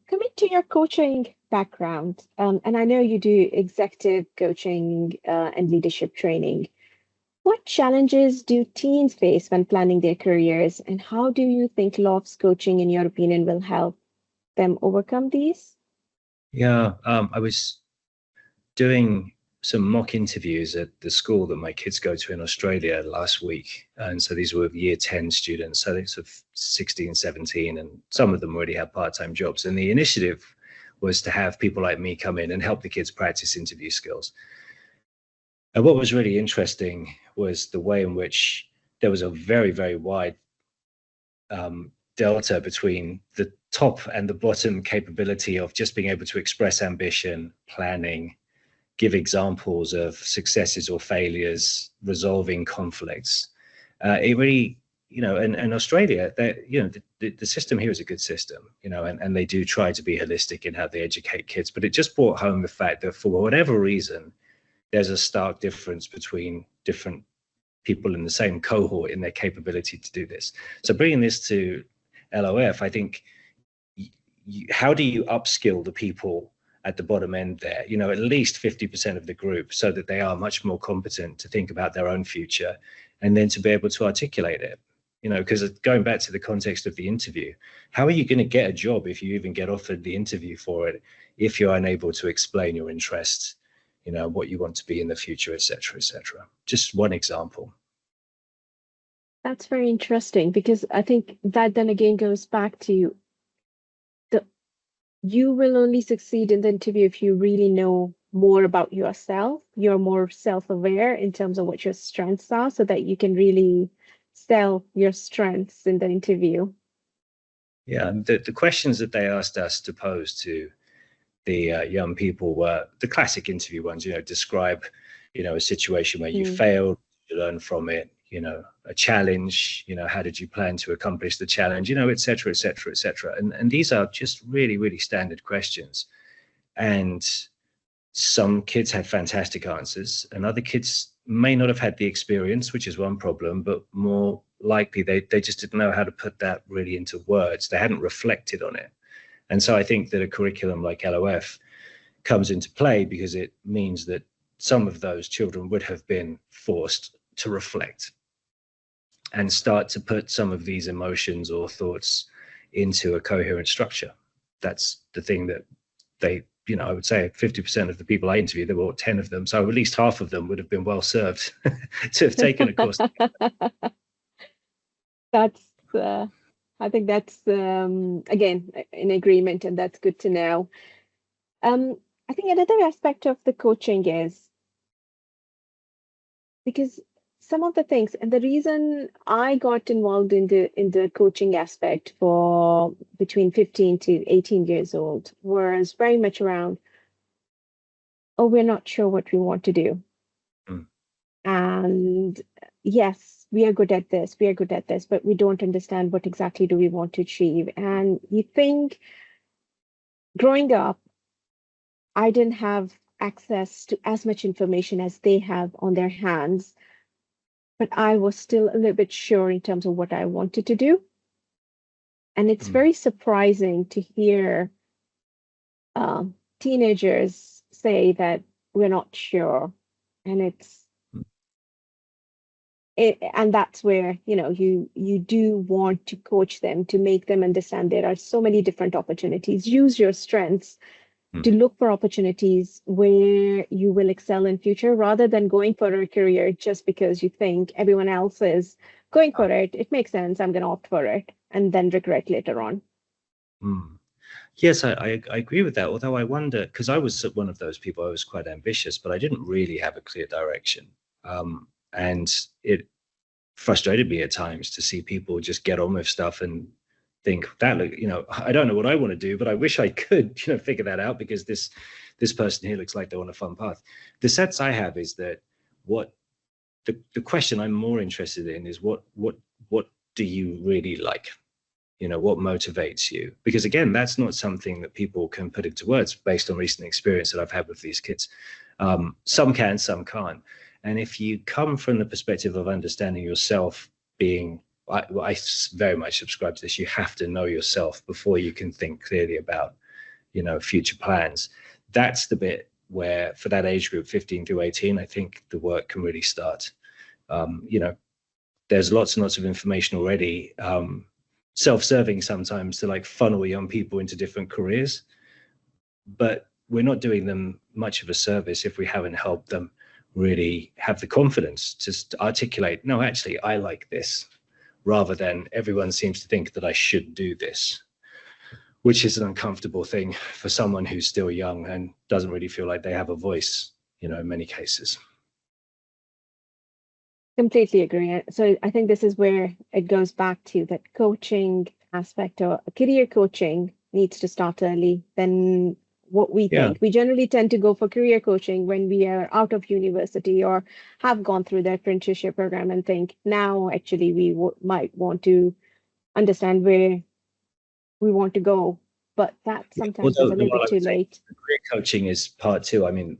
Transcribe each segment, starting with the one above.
Coming to your coaching background, and I know you do executive coaching and leadership training. What challenges do teens face when planning their careers, and how do you think LOF's coaching, in your opinion, will help them overcome these? Yeah, I was doing some mock interviews at the school that my kids go to in Australia last week. And so these were year 10 students, so it's of 16, 17, and some of them already had part-time jobs. And the initiative was to have people like me come in and help the kids practice interview skills. And what was really interesting was the way in which there was a very, very wide delta between the top and the bottom capability of just being able to express ambition, planning, give examples of successes or failures, resolving conflicts. It really, and Australia, the system here is a good system, and they do try to be holistic in how they educate kids, but it just brought home the fact that for whatever reason, there's a stark difference between different people in the same cohort in their capability to do this. So bringing this to LOF, I think, how do you upskill the people at the bottom end there, at least 50% of the group, so that they are much more competent to think about their own future and then to be able to articulate it, because going back to the context of the interview, how are you going to get a job if you even get offered the interview for it, if you're unable to explain your interests, what you want to be in the future, et cetera, et cetera. Just one example. That's very interesting, because I think that then again goes back to you will only succeed in the interview if you really know more about yourself. You're more self-aware in terms of what your strengths are, so that you can really sell your strengths in the interview. Yeah, and the questions that they asked us to pose to the young people were the classic interview ones. Describe, a situation where you failed, you learn from it. A challenge, how did you plan to accomplish the challenge, et cetera, et cetera, et cetera. And these are just really, really standard questions. And some kids had fantastic answers, and other kids may not have had the experience, which is one problem, but more likely they just didn't know how to put that really into words. They hadn't reflected on it. And so I think that a curriculum like LOF comes into play, because it means that some of those children would have been forced to reflect and start to put some of these emotions or thoughts into a coherent structure. That's the thing that they, I would say 50% of the people I interviewed, there were 10 of them. So at least half of them would have been well served to have taken a course. I think that's, again, in agreement, and that's good to know. I think another aspect of the coaching is, because some of the things, and the reason I got involved in the coaching aspect for between 15 to 18 years old was very much around, we're not sure what we want to do. And yes, we are good at this, but we don't understand what exactly do we want to achieve. And you think, growing up, I didn't have access to as much information as they have on their hands, but I was still a little bit sure in terms of what I wanted to do. And it's very surprising to hear teenagers say that we're not sure. And and that's where, you do want to coach them to make them understand there are so many different opportunities. Use your strengths to look for opportunities where you will excel in future, rather than going for a career just because you think everyone else is going for it. It makes sense, I'm going to opt for it, and then regret later on. Yes, I agree with that. Although I wonder, because I was one of those people, I was quite ambitious, but I didn't really have a clear direction. And it frustrated me at times to see people just get on with stuff and think that, I don't know what I want to do, but I wish I could, figure that out, because this person here looks like they're on a fun path. The sense I have is that the question I'm more interested in is what do you really like? What motivates you? Because again, that's not something that people can put into words based on recent experience that I've had with these kids. Some can, some can't. And if you come from the perspective of understanding yourself being I very much subscribe to this. You have to know yourself before you can think clearly about, future plans. That's the bit where, for that age group, 15 to 18, I think the work can really start. There's lots and lots of information already, self-serving sometimes, to like funnel young people into different careers, but we're not doing them much of a service if we haven't helped them really have the confidence to articulate, no, actually, I like this, rather than everyone seems to think that I should do this, which is an uncomfortable thing for someone who's still young and doesn't really feel like they have a voice, in many cases. Completely agree. So I think this is where it goes back to that coaching aspect, or career coaching needs to start early than what we think. We generally tend to go for career coaching when we are out of university or have gone through the apprenticeship program and think, now actually we might want to understand where we want to go. But that sometimes is a little bit too late. Career coaching is part two. I mean,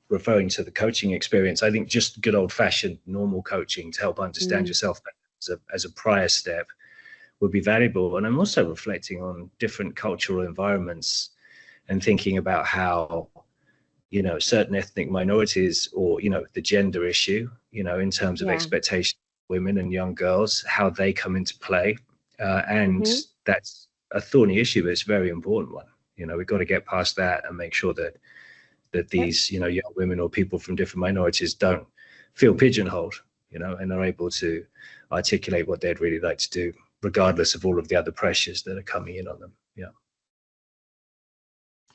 referring to the coaching experience, I think just good old-fashioned normal coaching to help understand yourself as a prior step would be valuable. And I'm also reflecting on different cultural environments and thinking about how, certain ethnic minorities, or, the gender issue, in terms of expectation of women and young girls, how they come into play. And that's a thorny issue, but it's a very important one. We've got to get past that and make sure that these, young women or people from different minorities don't feel pigeonholed, and are able to articulate what they'd really like to do, regardless of all of the other pressures that are coming in on them. Yeah.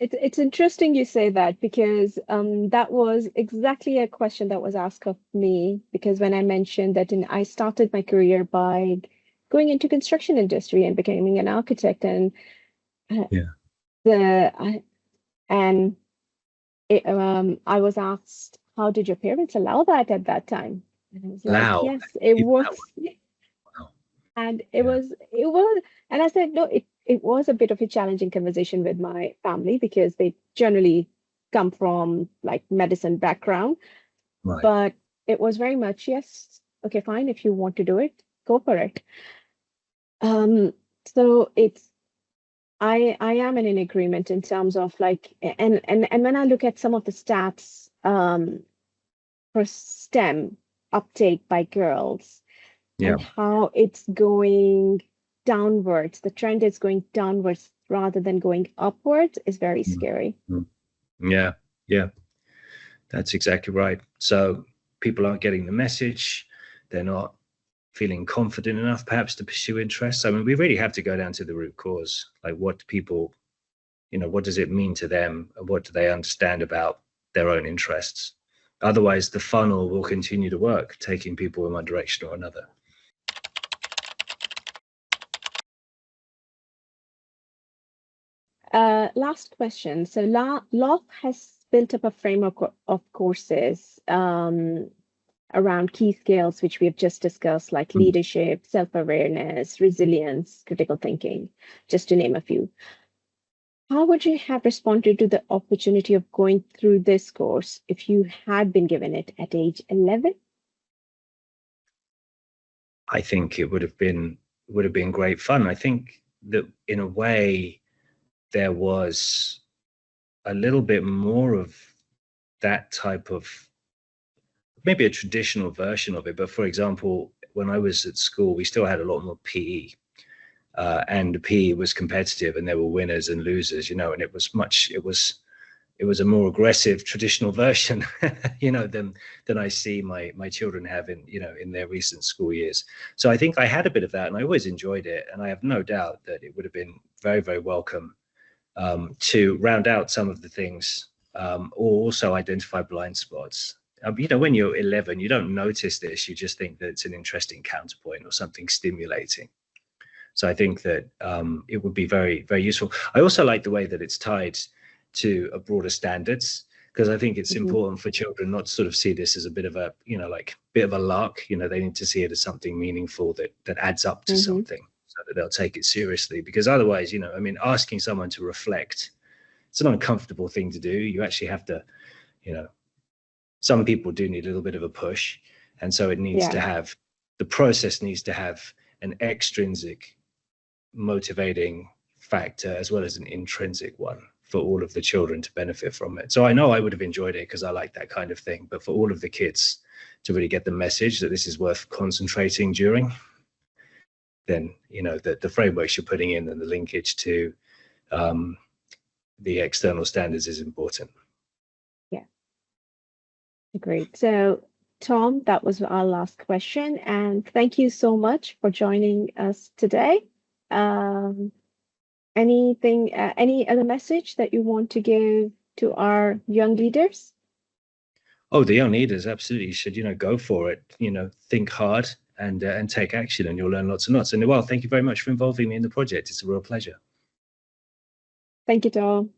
It's interesting you say that, because that was exactly a question that was asked of me, because when I mentioned that I started my career by going into construction industry and becoming an architect, and I was asked, how did your parents allow that at that time? And I was like, yes, it was. Wow. And it was, and I said, no, it was a bit of a challenging conversation with my family, because they generally come from like medicine background. Right. But it was very much, yes, okay, fine. If you want to do it, go for it. So I am in agreement in terms of like, and when I look at some of the stats for STEM uptake by girls, and how it's going downwards, the trend is going downwards rather than going upwards, is very scary. Yeah, that's exactly right. So people aren't getting the message. They're not feeling confident enough perhaps to pursue interests. I mean, we really have to go down to the root cause, like what people, what does it mean to them, and what do they understand about their own interests? Otherwise, the funnel will continue to work, taking people in one direction or another. Last question. So LOF has built up a framework of courses around key skills, which we have just discussed, like leadership, self-awareness, resilience, critical thinking, just to name a few. How would you have responded to the opportunity of going through this course if you had been given it at age 11? I think it would have been great fun. I think that in a way there was a little bit more of that type of, maybe a traditional version of it. But for example, when I was at school, we still had a lot more PE. And PE was competitive, and there were winners and losers, and it was a more aggressive traditional version, than I see my children have in their recent school years. So I think I had a bit of that, and I always enjoyed it. And I have no doubt that it would have been very, very welcome to round out some of the things, or also identify blind spots. When you're 11, you don't notice this. You just think that it's an interesting counterpoint or something stimulating. So I think that it would be very, very useful. I also like the way that it's tied to a broader standards, because I think it's important for children not to sort of see this as a bit of a, bit of a lark. They need to see it as something meaningful that adds up to something, so that they'll take it seriously. Because otherwise, asking someone to reflect, it's an uncomfortable thing to do. You actually have to, some people do need a little bit of a push. And so it needs to have, the process needs to have an extrinsic motivating factor as well as an intrinsic one for all of the children to benefit from it. So I know I would have enjoyed it because I like that kind of thing, but for all of the kids to really get the message that this is worth concentrating during, then, you know, the frameworks you're putting in and the linkage to the external standards is important. Yeah. Great. So Tom, that was our last question. And thank you so much for joining us today. Any other message that you want to give to our young leaders? Oh, the young leaders absolutely should, you know, go for it, you know, think hard and take action, and you'll learn lots and lots. And Nawal, thank you very much for involving me in the project. It's a real pleasure. Thank you, Tom.